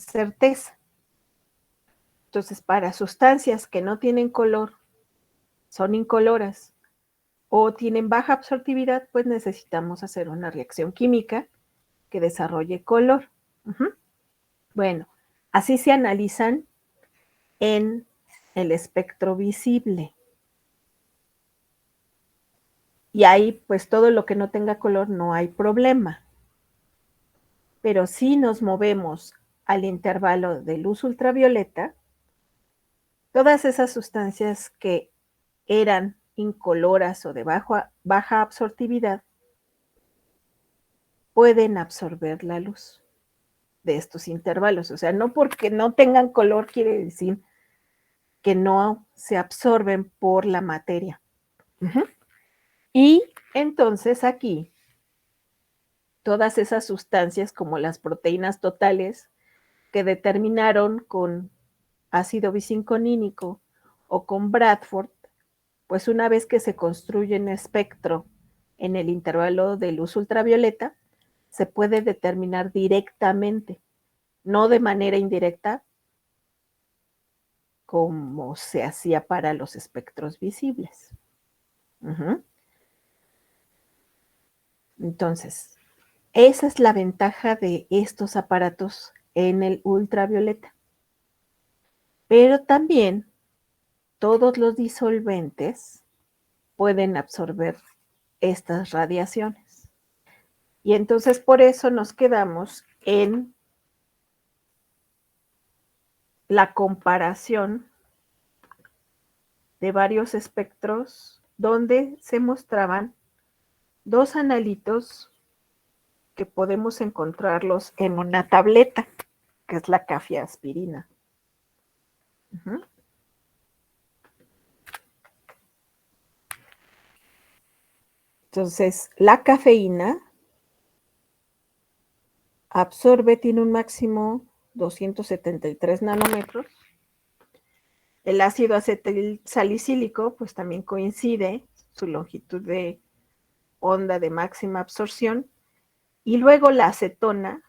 certeza. Entonces, para sustancias que no tienen color, son incoloras o tienen baja absortividad, pues necesitamos hacer una reacción química que desarrolle color. Bueno, así se analizan en el espectro visible. Y ahí, pues todo lo que no tenga color no hay problema. Pero si nos movemos al intervalo de luz ultravioleta, todas esas sustancias que eran incoloras o de baja absortividad pueden absorber la luz de estos intervalos. O sea, no porque no tengan color quiere decir que no se absorben por la materia. Y entonces aquí, todas esas sustancias como las proteínas totales que determinaron con ácido bisinconínico o con Bradford, pues una vez que se construye un espectro en el intervalo de luz ultravioleta, se puede determinar directamente, no de manera indirecta, como se hacía para los espectros visibles. Entonces, esa es la ventaja de estos aparatos en el ultravioleta. Pero también todos los disolventes pueden absorber estas radiaciones. Y entonces por eso nos quedamos en la comparación de varios espectros donde se mostraban dos analitos que podemos encontrarlos en una tableta, que es la cafeaspirina. Entonces, la cafeína absorbe, tiene un máximo 273 nanómetros. El ácido acetil salicílico, pues también coincide, su longitud de onda de máxima absorción. Y luego la acetona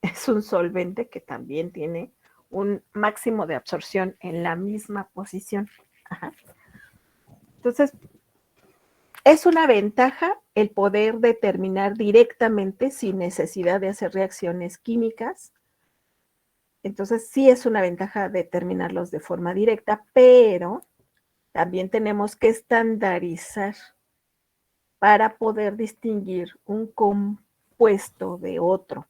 es un solvente que también tiene un máximo de absorción en la misma posición. Entonces, es una ventaja el poder determinar directamente sin necesidad de hacer reacciones químicas. Entonces, sí es una ventaja determinarlos de forma directa, pero también tenemos que estandarizar para poder distinguir un compuesto de otro,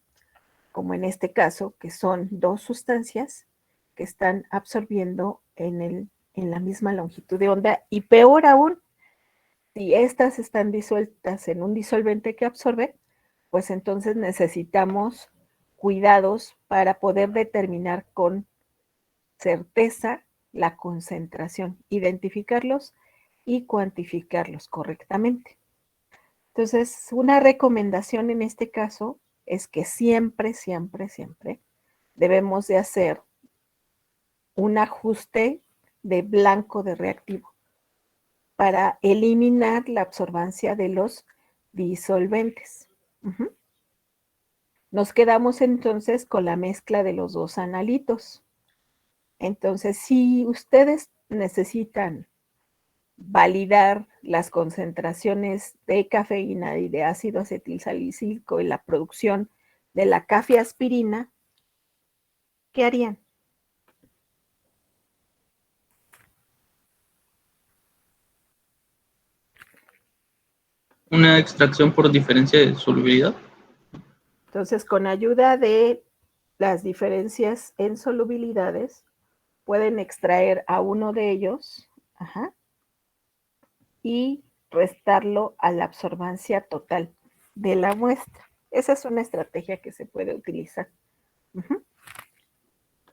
como en este caso, que son dos sustancias que están absorbiendo en la misma longitud de onda, y peor aún, si estas están disueltas en un disolvente que absorbe, pues entonces necesitamos cuidados para poder determinar con certeza la concentración, identificarlos y cuantificarlos correctamente. Entonces, una recomendación en este caso es que siempre, siempre, siempre debemos de hacer un ajuste de blanco de reactivo para eliminar la absorbancia de los disolventes. Nos quedamos entonces con la mezcla de los dos analitos. Entonces, si ustedes necesitan validar las concentraciones de cafeína y de ácido acetilsalicílico en la producción de la cafeaspirina, ¿qué harían? Una extracción por diferencia de solubilidad. Entonces, con ayuda de las diferencias en solubilidades, pueden extraer a uno de ellos y restarlo a la absorbancia total de la muestra. Esa es una estrategia que se puede utilizar.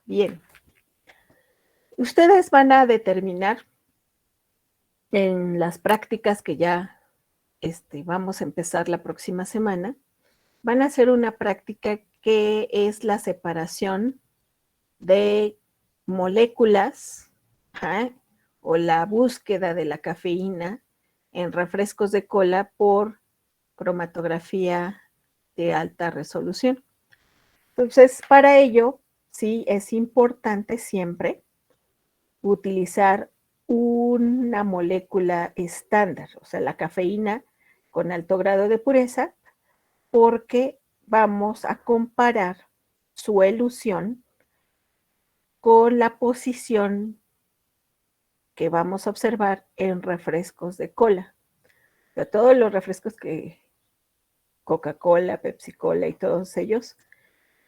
Bien. Ustedes van a determinar en las prácticas que ya vamos a empezar la próxima semana, van a hacer una práctica que es la separación de moléculas o la búsqueda de la cafeína en refrescos de cola por cromatografía de alta resolución. Entonces, para ello, sí es importante siempre utilizar una molécula estándar, o sea, la cafeína con alto grado de pureza, porque vamos a comparar su elusión con la posición que vamos a observar en refrescos de cola. De todos los refrescos que Coca-Cola, Pepsi-Cola y todos ellos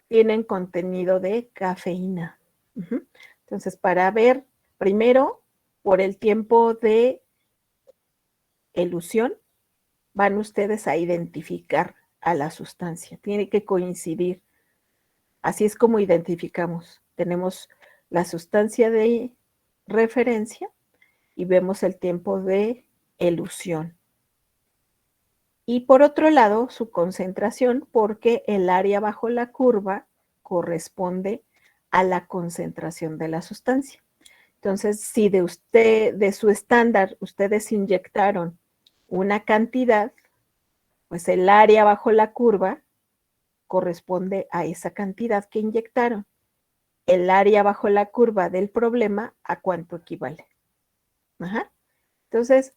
tienen contenido de cafeína. Entonces, para ver primero por el tiempo de elusión, van ustedes a identificar a la sustancia. Tiene que coincidir. Así es como identificamos. Tenemos la sustancia de referencia y vemos el tiempo de elusión. Y por otro lado, su concentración, porque el área bajo la curva corresponde a la concentración de la sustancia. Entonces, si de su estándar, ustedes inyectaron una cantidad, pues el área bajo la curva corresponde a esa cantidad que inyectaron. El área bajo la curva del problema, ¿a cuánto equivale? Ajá. Entonces,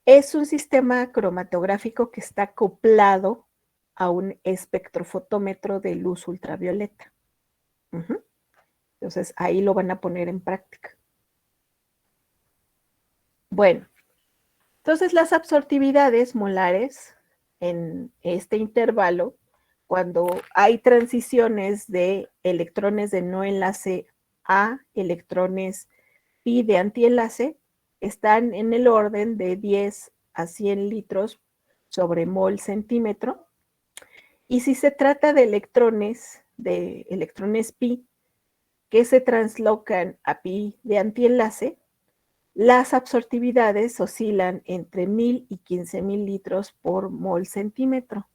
es un sistema cromatográfico que está acoplado a un espectrofotómetro de luz ultravioleta. Entonces, ahí lo van a poner en práctica. Bueno, entonces las absortividades molares en este intervalo, cuando hay transiciones de electrones de no enlace a electrones pi de antienlace, están en el orden de 10 a 100 litros sobre mol centímetro. Y si se trata de electrones pi, que se translocan a pi de antienlace, las absortividades oscilan entre 1000 y 15,000 litros por mol centímetro.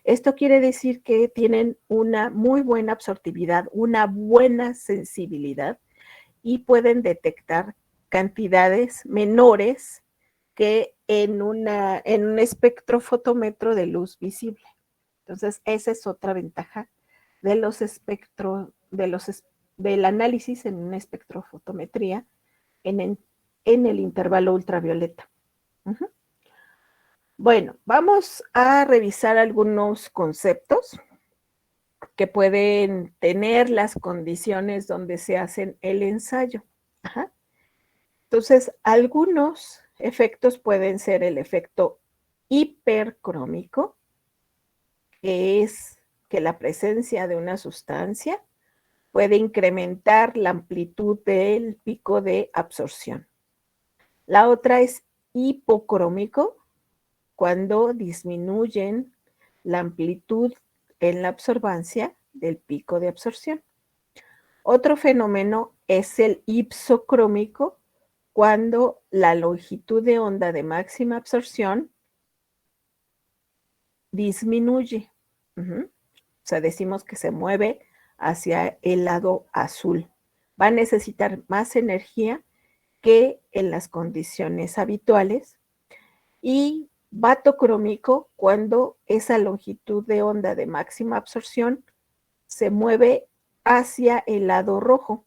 Esto quiere decir que tienen una muy buena absortividad, una buena sensibilidad y pueden detectar cantidades menores que en un espectrofotómetro de luz visible. Entonces, esa es otra ventaja de los del análisis en una espectrofotometría en el intervalo ultravioleta. Bueno, vamos a revisar algunos conceptos que pueden tener las condiciones donde se hacen el ensayo. Entonces, algunos efectos pueden ser el efecto hipercrómico, que es que la presencia de una sustancia puede incrementar la amplitud del pico de absorción. La otra es hipocrómico, cuando disminuyen la amplitud en la absorbancia del pico de absorción. Otro fenómeno es el ipsocrómico, cuando la longitud de onda de máxima absorción disminuye. O sea, decimos que se mueve hacia el lado azul. Va a necesitar más energía que en las condiciones habituales. Y batocrómico, cuando esa longitud de onda de máxima absorción se mueve hacia el lado rojo,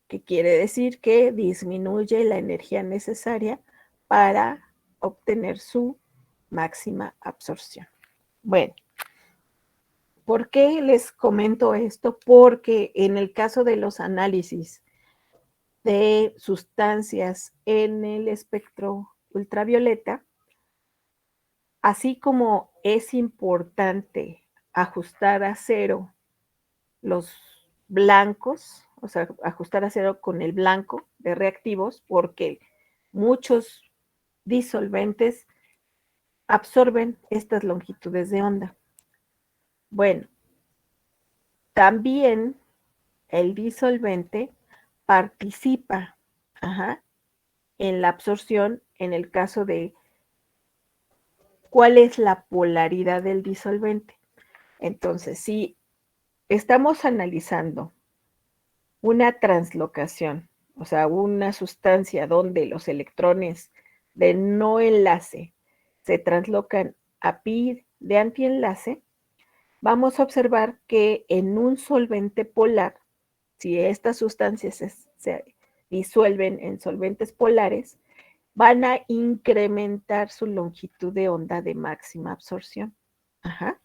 que quiere decir que disminuye la energía necesaria para obtener su máxima absorción. Bueno, ¿por qué les comento esto? Porque en el caso de los análisis de sustancias en el espectro ultravioleta, así como es importante ajustar a cero los blancos, o sea, ajustar a cero con el blanco de reactivos, porque muchos disolventes absorben estas longitudes de onda. Bueno, también el disolvente participa en la absorción en el caso de cuál es la polaridad del disolvente. Entonces, si estamos analizando una translocación, o sea, una sustancia donde los electrones de no enlace se translocan a pi de antienlace, vamos a observar que en un solvente polar, si estas sustancias se disuelven en solventes polares, van a incrementar su longitud de onda de máxima absorción. Ajá.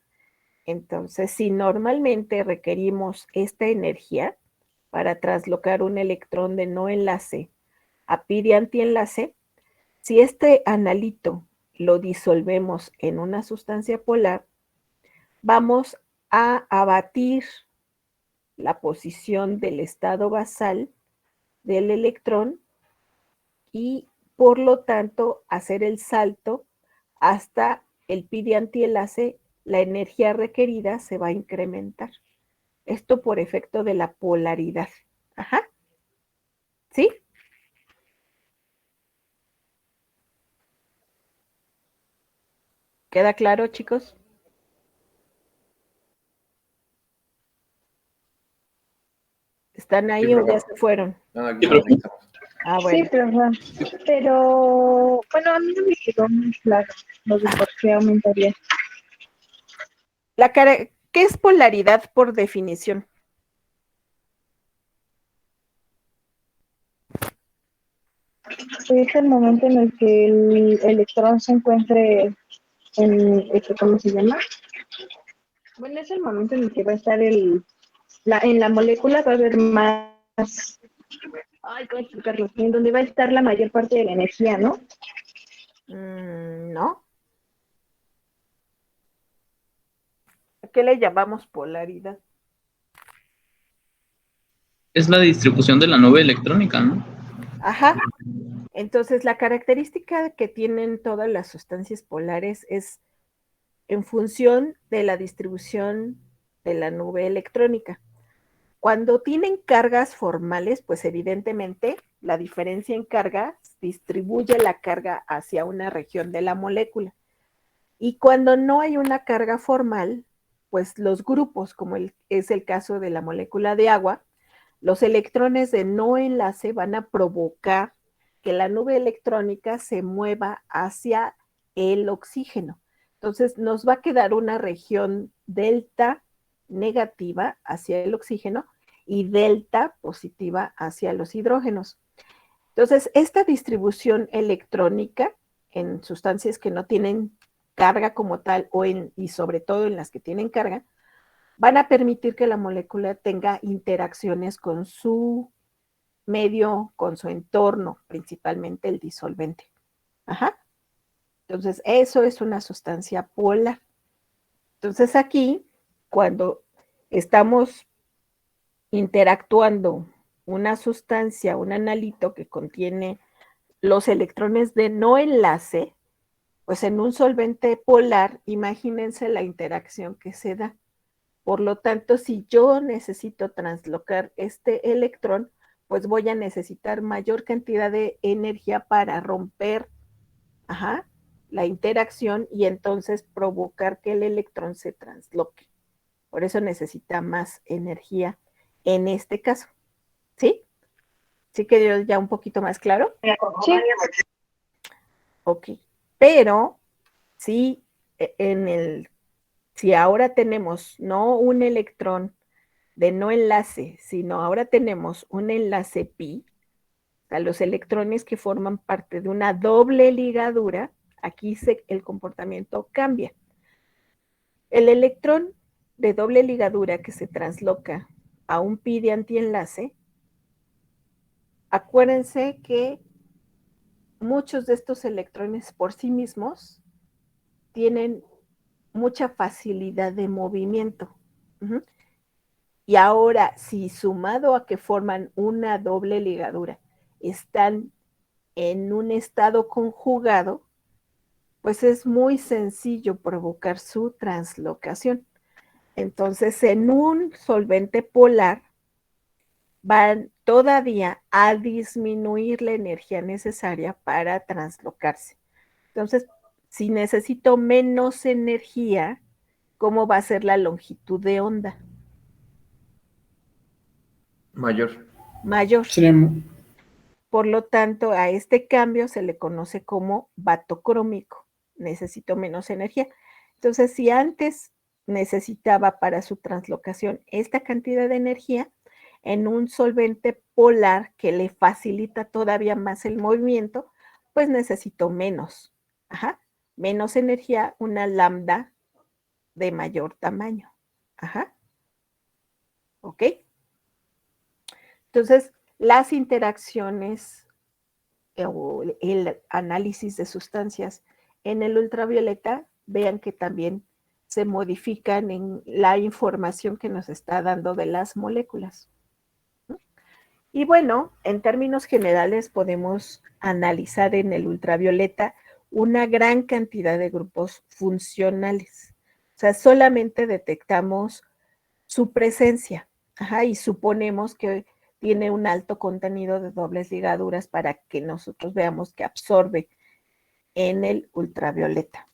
Entonces, si normalmente requerimos esta energía para traslocar un electrón de no enlace a pi de antienlace, si este analito lo disolvemos en una sustancia polar, vamos a abatir la posición del estado basal del electrón y por lo tanto hacer el salto hasta el pi de antienlace, la energía requerida se va a incrementar. Esto por efecto de la polaridad. Ajá. ¿Sí? ¿Queda claro, chicos? ¿Están ahí o ya se fueron? Sí, profe. Ah, Sí, bueno. pero bueno, a mí no me quedó muy claro lo de por qué aumentaría. ¿Qué es polaridad por definición? Es el momento en el que el electrón se encuentre en, ¿cómo se llama? Bueno, es el momento en el que va a estar en la molécula va a haber más, ay, ¿cómo explicarlo? En donde va a estar la mayor parte de la energía, ¿no? No. ¿A qué le llamamos polaridad? Es la distribución de la nube electrónica, ¿no? Ajá. Entonces, la característica que tienen todas las sustancias polares es en función de la distribución de la nube electrónica. Cuando tienen cargas formales, pues evidentemente la diferencia en carga distribuye la carga hacia una región de la molécula. Y cuando no hay una carga formal, pues los grupos, como es el caso de la molécula de agua, los electrones de no enlace van a provocar que la nube electrónica se mueva hacia el oxígeno. Entonces nos va a quedar una región delta negativa hacia el oxígeno y delta positiva hacia los hidrógenos. Entonces, esta distribución electrónica en sustancias que no tienen carga como tal y sobre todo en las que tienen carga, van a permitir que la molécula tenga interacciones con su medio, con su entorno, principalmente el disolvente. Ajá. Entonces, eso es una sustancia polar. Entonces, aquí, cuando estamos interactuando una sustancia, un analito que contiene los electrones de no enlace, pues en un solvente polar, imagínense la interacción que se da. Por lo tanto, si yo necesito translocar este electrón, pues voy a necesitar mayor cantidad de energía para romper la interacción y entonces provocar que el electrón se transloque. Por eso necesita más energía en este caso. ¿Sí? ¿Sí quedó ya un poquito más claro? Sí. Ok. Pero si si ahora tenemos no un electrón de no enlace, sino ahora tenemos un enlace pi, o sea, los electrones que forman parte de una doble ligadura, aquí el comportamiento cambia. El electrón de doble ligadura que se transloca a un pi de antienlace, acuérdense que muchos de estos electrones por sí mismos tienen mucha facilidad de movimiento. Y ahora, si sumado a que forman una doble ligadura, están en un estado conjugado, pues es muy sencillo provocar su translocación. Entonces, en un solvente polar van todavía a disminuir la energía necesaria para translocarse. Entonces, si necesito menos energía, ¿cómo va a ser la longitud de onda? Mayor. Mayor. Sería Por lo tanto, a este cambio se le conoce como vatocrómico. Necesito menos energía. Entonces, si antes necesitaba para su translocación esta cantidad de energía en un solvente polar que le facilita todavía más el movimiento, pues necesitó menos, menos energía, una lambda de mayor tamaño. ¿Ok? Entonces, las interacciones o el análisis de sustancias en el ultravioleta, vean que también se modifican en la información que nos está dando de las moléculas. Y bueno, en términos generales podemos analizar en el ultravioleta una gran cantidad de grupos funcionales. O sea, solamente detectamos su presencia, y suponemos que tiene un alto contenido de dobles ligaduras para que nosotros veamos que absorbe en el ultravioleta.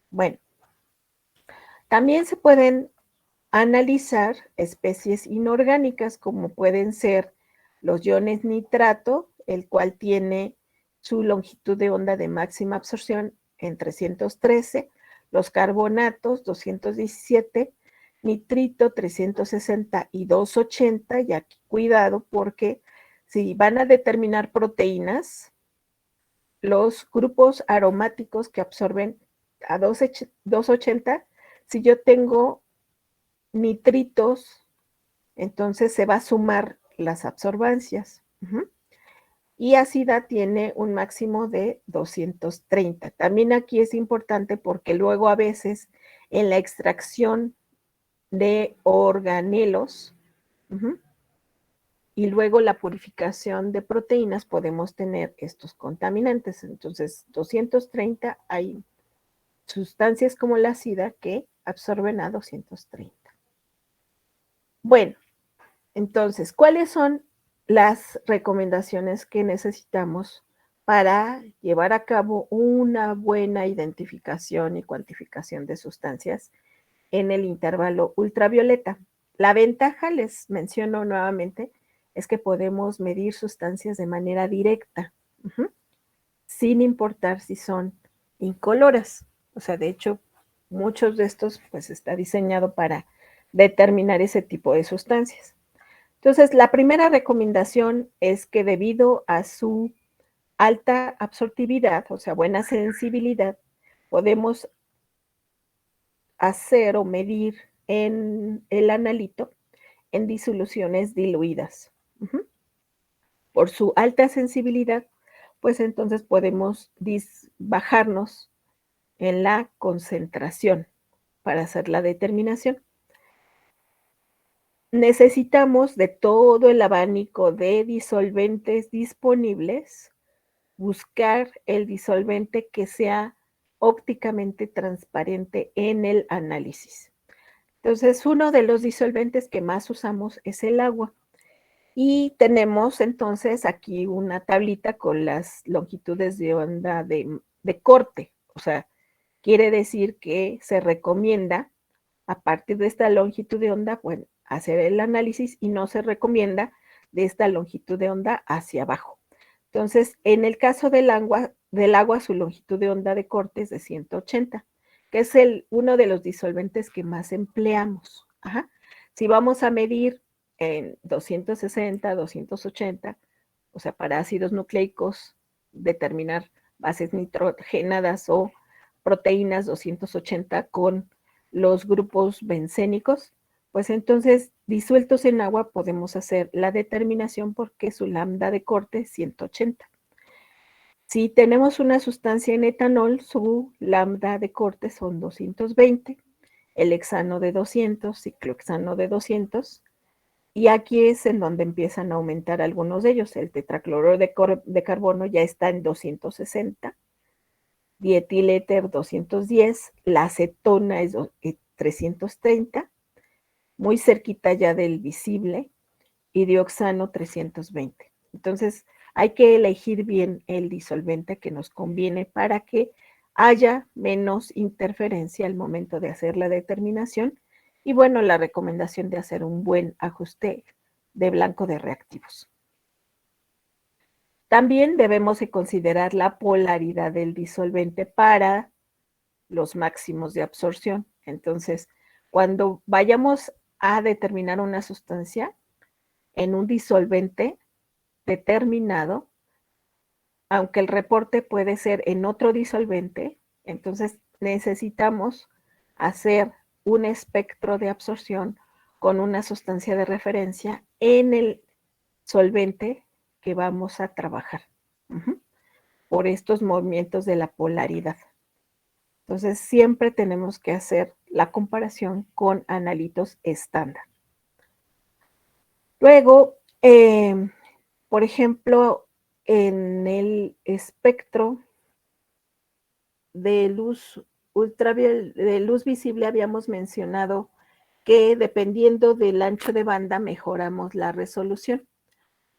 Bueno, también se pueden analizar especies inorgánicas como pueden ser los iones nitrato, el cual tiene su longitud de onda de máxima absorción en 313, los carbonatos 217, nitrito 360 y 280, y aquí cuidado porque si van a determinar proteínas, los grupos aromáticos que absorben a 280, si yo tengo nitritos, entonces se va a sumar las absorbancias. Y ácida tiene un máximo de 230. También aquí es importante porque luego a veces en la extracción de organelos y luego la purificación de proteínas podemos tener estos contaminantes. Entonces, 230 hay sustancias como la ácida que absorben a 230. Bueno, entonces, ¿cuáles son las recomendaciones que necesitamos para llevar a cabo una buena identificación y cuantificación de sustancias en el intervalo ultravioleta? La ventaja, les menciono nuevamente, es que podemos medir sustancias de manera directa, sin importar si son incoloras. O sea, de hecho, muchos de estos pues está diseñado para determinar ese tipo de sustancias. Entonces, la primera recomendación es que debido a su alta absortividad, o sea, buena sensibilidad, podemos hacer o medir en el analito en disoluciones diluidas. Por su alta sensibilidad, pues entonces podemos bajarnos en la concentración para hacer la determinación. Necesitamos de todo el abanico de disolventes disponibles, buscar el disolvente que sea ópticamente transparente en el análisis. Entonces, uno de los disolventes que más usamos es el agua. Y tenemos entonces aquí una tablita con las longitudes de onda de corte. O sea, quiere decir que se recomienda a partir de esta longitud de onda, bueno, hacer el análisis y no se recomienda de esta longitud de onda hacia abajo. Entonces, en el caso del agua, su longitud de onda de corte es de 180, que es uno de los disolventes que más empleamos. Si vamos a medir en 260, 280, o sea, para ácidos nucleicos, determinar bases nitrogenadas o proteínas 280 con los grupos bencénicos, pues entonces disueltos en agua podemos hacer la determinación porque su lambda de corte es 180. Si tenemos una sustancia en etanol, su lambda de corte son 220, el hexano de 200, ciclohexano de 200, y aquí es en donde empiezan a aumentar algunos de ellos. El tetracloruro de carbono ya está en 260, dietiléter 210, la acetona es 330, muy cerquita ya del visible, y dioxano 320. Entonces, hay que elegir bien el disolvente que nos conviene para que haya menos interferencia al momento de hacer la determinación. Y bueno, la recomendación de hacer un buen ajuste de blanco de reactivos. También debemos de considerar la polaridad del disolvente para los máximos de absorción. Entonces, cuando vayamos a determinar una sustancia en un disolvente determinado, aunque el reporte puede ser en otro disolvente, entonces necesitamos hacer un espectro de absorción con una sustancia de referencia en el solvente que vamos a trabajar, por estos movimientos de la polaridad. Entonces, siempre tenemos que hacer la comparación con analitos estándar. Luego, por ejemplo, en el espectro de luz de luz visible habíamos mencionado que dependiendo del ancho de banda mejoramos la resolución.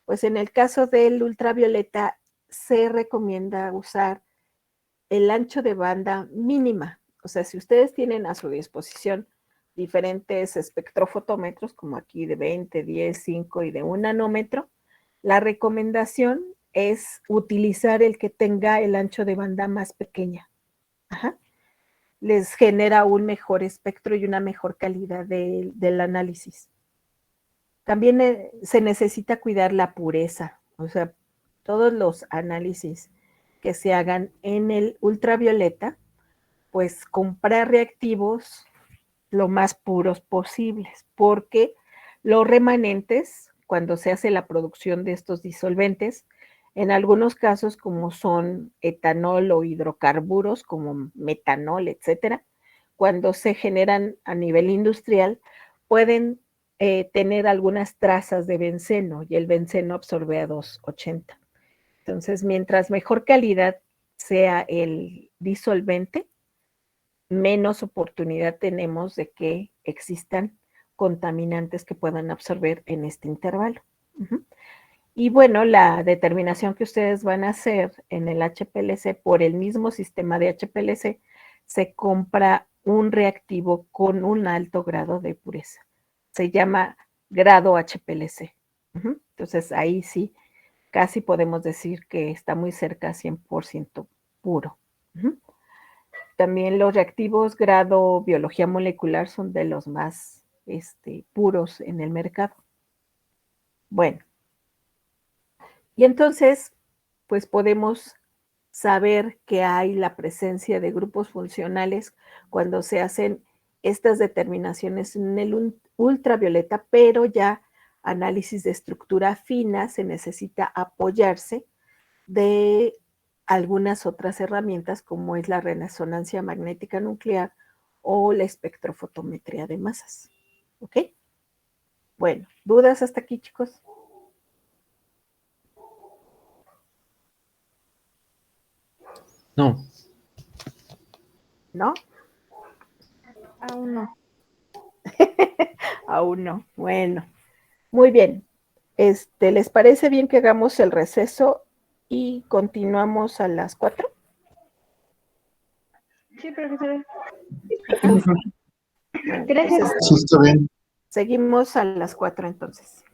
Pues en el caso del ultravioleta se recomienda usar el ancho de banda mínima. O sea, si ustedes tienen a su disposición diferentes espectrofotómetros, como aquí de 20, 10, 5 y de 1 nanómetro, la recomendación es utilizar el que tenga el ancho de banda más pequeña. Les genera un mejor espectro y una mejor calidad del análisis. También se necesita cuidar la pureza, o sea, todos los análisis que se hagan en el ultravioleta, pues comprar reactivos lo más puros posibles, porque los remanentes, cuando se hace la producción de estos disolventes, en algunos casos como son etanol o hidrocarburos como metanol, etcétera, cuando se generan a nivel industrial, pueden tener algunas trazas de benceno y el benceno absorbe a 280. Entonces, mientras mejor calidad sea el disolvente, menos oportunidad tenemos de que existan contaminantes que puedan absorber en este intervalo. Y bueno, la determinación que ustedes van a hacer en el HPLC por el mismo sistema de HPLC, se compra un reactivo con un alto grado de pureza. Se llama grado HPLC. Entonces ahí sí, casi podemos decir que está muy cerca a 100% puro. También los reactivos grado biología molecular son de los más puros en el mercado. Bueno, y entonces, pues podemos saber que hay la presencia de grupos funcionales cuando se hacen estas determinaciones en el ultravioleta, pero ya análisis de estructura fina se necesita apoyarse de algunas otras herramientas como es la resonancia magnética nuclear o la espectrofotometría de masas. ¿Ok? Bueno, ¿dudas hasta aquí, chicos? No. ¿No? Aún no. Aún no. Bueno, muy bien. ¿Les parece bien que hagamos el receso y continuamos a las 4? Sí, profesora. Bueno, Gracias. entonces, Sí, está bien. seguimos a las 4 entonces.